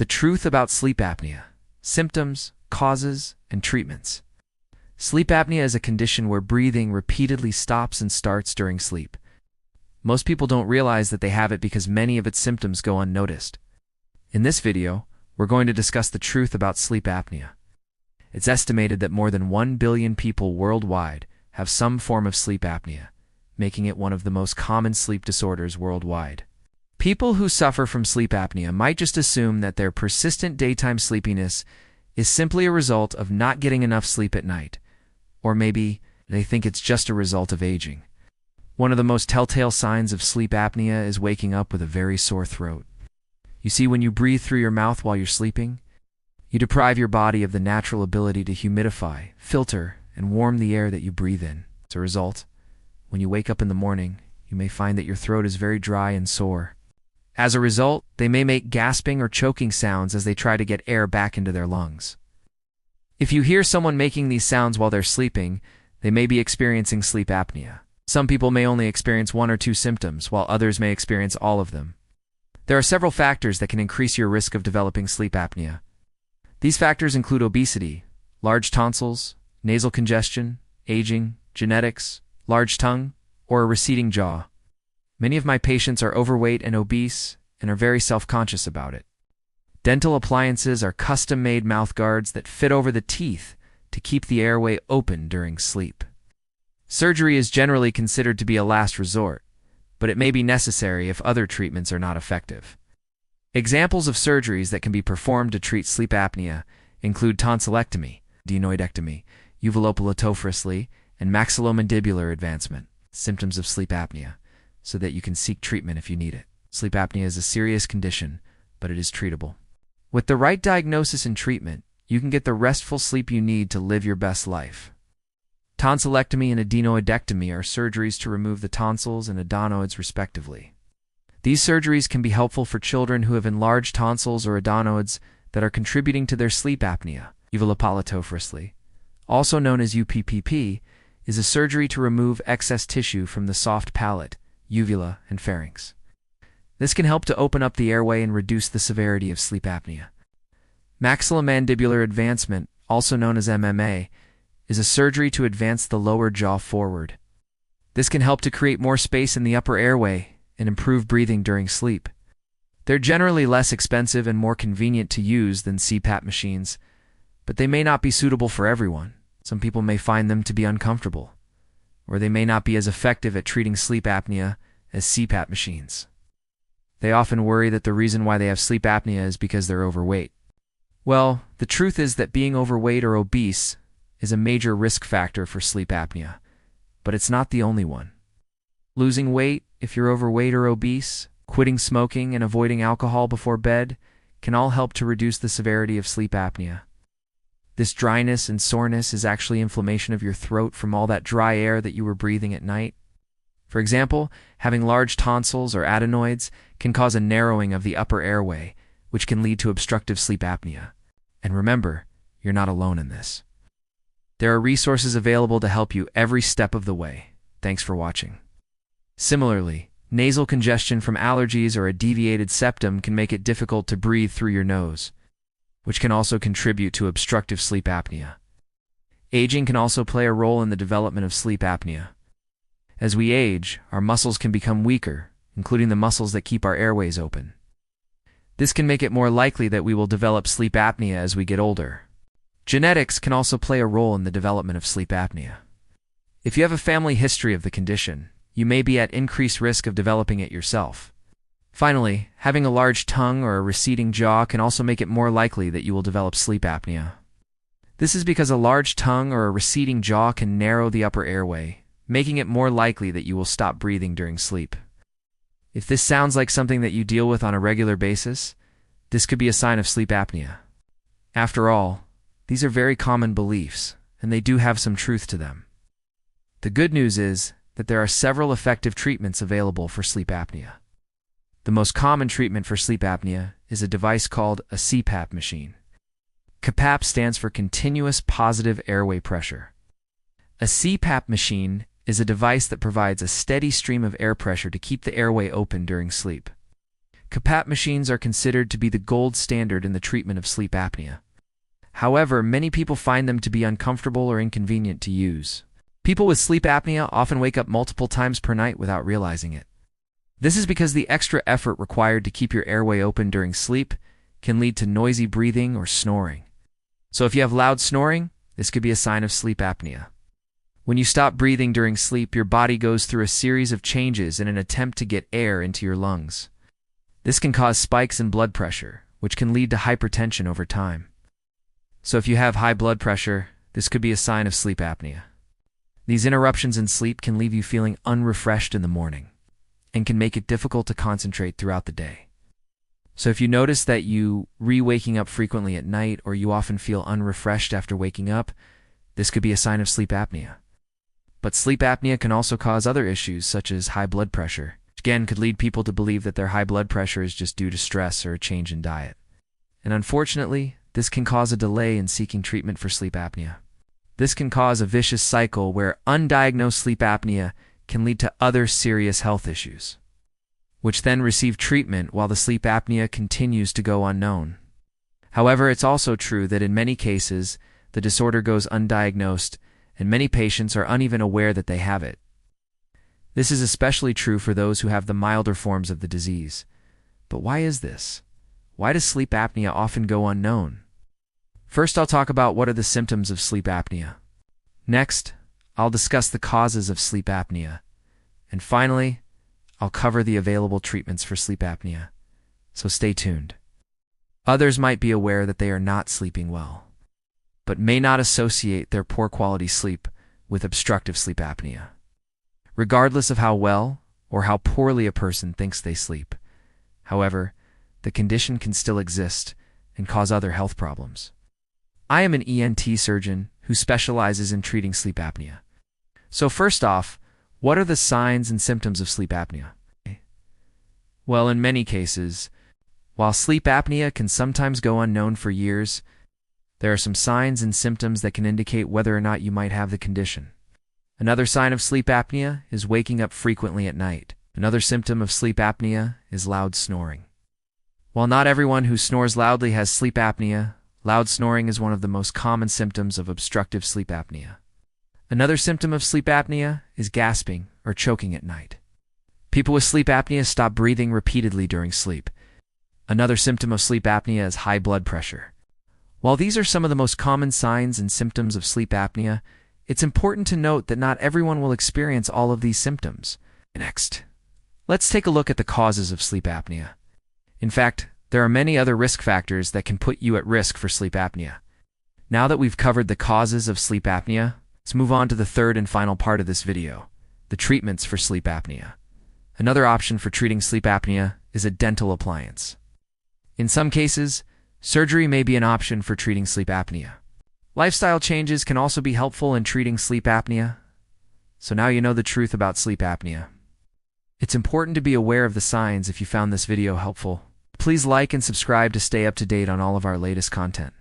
The truth about sleep apnea: symptoms, causes, and treatments. Sleep apnea is a condition where breathing repeatedly stops and starts during sleep. Most people don't realize that they have it because many of its symptoms go unnoticed. In this video, we're going to discuss the truth about sleep apnea. It's estimated that more than 1 billion people worldwide have some form of sleep apnea, making it one of the most common sleep disorders worldwide. People who suffer from sleep apnea might just assume that their persistent daytime sleepiness is simply a result of not getting enough sleep at night, or maybe they think it's just a result of aging. One of the most telltale signs of sleep apnea is waking up with a very sore throat. You see, when you breathe through your mouth while you're sleeping, you deprive your body of the natural ability to humidify, filter, and warm the air that you breathe in. As a result, when you wake up in the morning, you may find that your throat is very dry and sore. As a result, they may make gasping or choking sounds as they try to get air back into their lungs. If you hear someone making these sounds while they're sleeping, they may be experiencing sleep apnea. Some people may only experience 1 or 2 symptoms, while others may experience all of them. There are several factors that can increase your risk of developing sleep apnea. These factors include obesity, large tonsils, nasal congestion, aging, genetics, large tongue, or a receding jaw. Many of my patients are overweight and obese and are very self-conscious about it. Dental appliances are custom-made mouth guards that fit over the teeth to keep the airway open during sleep. Surgery is generally considered to be a last resort, but it may be necessary if other treatments are not effective. Examples of surgeries that can be performed to treat sleep apnea include tonsillectomy, adenoidectomy, uvulopalatophrysly, and maxillomandibular advancement, symptoms of sleep apnea, so that you can seek treatment if you need it. Sleep apnea is a serious condition, but it is treatable. With the right diagnosis and treatment, you can get the restful sleep you need to live your best life. Tonsillectomy and adenoidectomy are surgeries to remove the tonsils and adenoids respectively. These surgeries can be helpful for children who have enlarged tonsils or adenoids that are contributing to their sleep apnea. Uvulopalatophrysly, also known as UPPP, is a surgery to remove excess tissue from the soft palate, uvula, and pharynx. This can help to open up the airway and reduce the severity of sleep apnea. Maxillomandibular advancement, also known as MMA, is a surgery to advance the lower jaw forward. This can help to create more space in the upper airway and improve breathing during sleep. They're generally less expensive and more convenient to use than CPAP machines, but they may not be suitable for everyone. Some people may find them to be uncomfortable, or they may not be as effective at treating sleep apnea as CPAP machines. They often worry that the reason why they have sleep apnea is because they're overweight. Well, the truth is that being overweight or obese is a major risk factor for sleep apnea, but it's not the only one. Losing weight, if you're overweight or obese, quitting smoking, and avoiding alcohol before bed can all help to reduce the severity of sleep apnea. This dryness and soreness is actually inflammation of your throat from all that dry air that you were breathing at night. For example, having large tonsils or adenoids can cause a narrowing of the upper airway, which can lead to obstructive sleep apnea. And remember, you're not alone in this. There are resources available to help you every step of the way. Thanks for watching. Similarly, nasal congestion from allergies or a deviated septum can make it difficult to breathe through your nose, which can also contribute to obstructive sleep apnea. Aging can also play a role in the development of sleep apnea. As we age, our muscles can become weaker, including the muscles that keep our airways open. This can make it more likely that we will develop sleep apnea as we get older. Genetics can also play a role in the development of sleep apnea. If you have a family history of the condition, you may be at increased risk of developing it yourself. Finally, having a large tongue or a receding jaw can also make it more likely that you will develop sleep apnea. This is because a large tongue or a receding jaw can narrow the upper airway, making it more likely that you will stop breathing during sleep. If this sounds like something that you deal with on a regular basis, this could be a sign of sleep apnea. After all, these are very common beliefs, and they do have some truth to them. The good news is that there are several effective treatments available for sleep apnea. The most common treatment for sleep apnea is a device called a CPAP machine. CPAP stands for Continuous Positive Airway Pressure. A CPAP machine is a device that provides a steady stream of air pressure to keep the airway open during sleep. CPAP machines are considered to be the gold standard in the treatment of sleep apnea. However, many people find them to be uncomfortable or inconvenient to use. People with sleep apnea often wake up multiple times per night without realizing it. This is because the extra effort required to keep your airway open during sleep can lead to noisy breathing or snoring. So if you have loud snoring, this could be a sign of sleep apnea. When you stop breathing during sleep, your body goes through a series of changes in an attempt to get air into your lungs. This can cause spikes in blood pressure, which can lead to hypertension over time. So if you have high blood pressure, this could be a sign of sleep apnea. These interruptions in sleep can leave you feeling unrefreshed in the morning and can make it difficult to concentrate throughout the day. So if you notice that you waking up frequently at night or you often feel unrefreshed after waking up, this could be a sign of sleep apnea. But sleep apnea can also cause other issues such as high blood pressure, which again could lead people to believe that their high blood pressure is just due to stress or a change in diet. And unfortunately, this can cause a delay in seeking treatment for sleep apnea. This can cause a vicious cycle where undiagnosed sleep apnea can lead to other serious health issues, which then receive treatment while the sleep apnea continues to go unknown. However, it's also true that in many cases, the disorder goes undiagnosed and many patients are uneven aware that they have it. This is especially true for those who have the milder forms of the disease. But why is this? Why does sleep apnea often go unknown? First, I'll talk about what are the symptoms of sleep apnea. Next, I'll discuss the causes of sleep apnea. And finally, I'll cover the available treatments for sleep apnea. So stay tuned. Others might be aware that they are not sleeping well, but may not associate their poor quality sleep with obstructive sleep apnea. Regardless of how well or how poorly a person thinks they sleep, however, the condition can still exist and cause other health problems. I am an ENT surgeon who specializes in treating sleep apnea. So first off, what are the signs and symptoms of sleep apnea? Well, in many cases, while sleep apnea can sometimes go unknown for years, there are some signs and symptoms that can indicate whether or not you might have the condition. Another sign of sleep apnea is waking up frequently at night. Another symptom of sleep apnea is loud snoring. While not everyone who snores loudly has sleep apnea, loud snoring is one of the most common symptoms of obstructive sleep apnea. Another symptom of sleep apnea is gasping or choking at night. People with sleep apnea stop breathing repeatedly during sleep. Another symptom of sleep apnea is high blood pressure. While these are some of the most common signs and symptoms of sleep apnea, it's important to note that not everyone will experience all of these symptoms. Next, let's take a look at the causes of sleep apnea. In fact, there are many other risk factors that can put you at risk for sleep apnea. Now that we've covered the causes of sleep apnea, let's move on to the third and final part of this video, the treatments for sleep apnea. Another option for treating sleep apnea is a dental appliance. In some cases, surgery may be an option for treating sleep apnea. Lifestyle changes can also be helpful in treating sleep apnea. So now you know the truth about sleep apnea. It's important to be aware of the signs if you found this video helpful. Please like and subscribe to stay up to date on all of our latest content.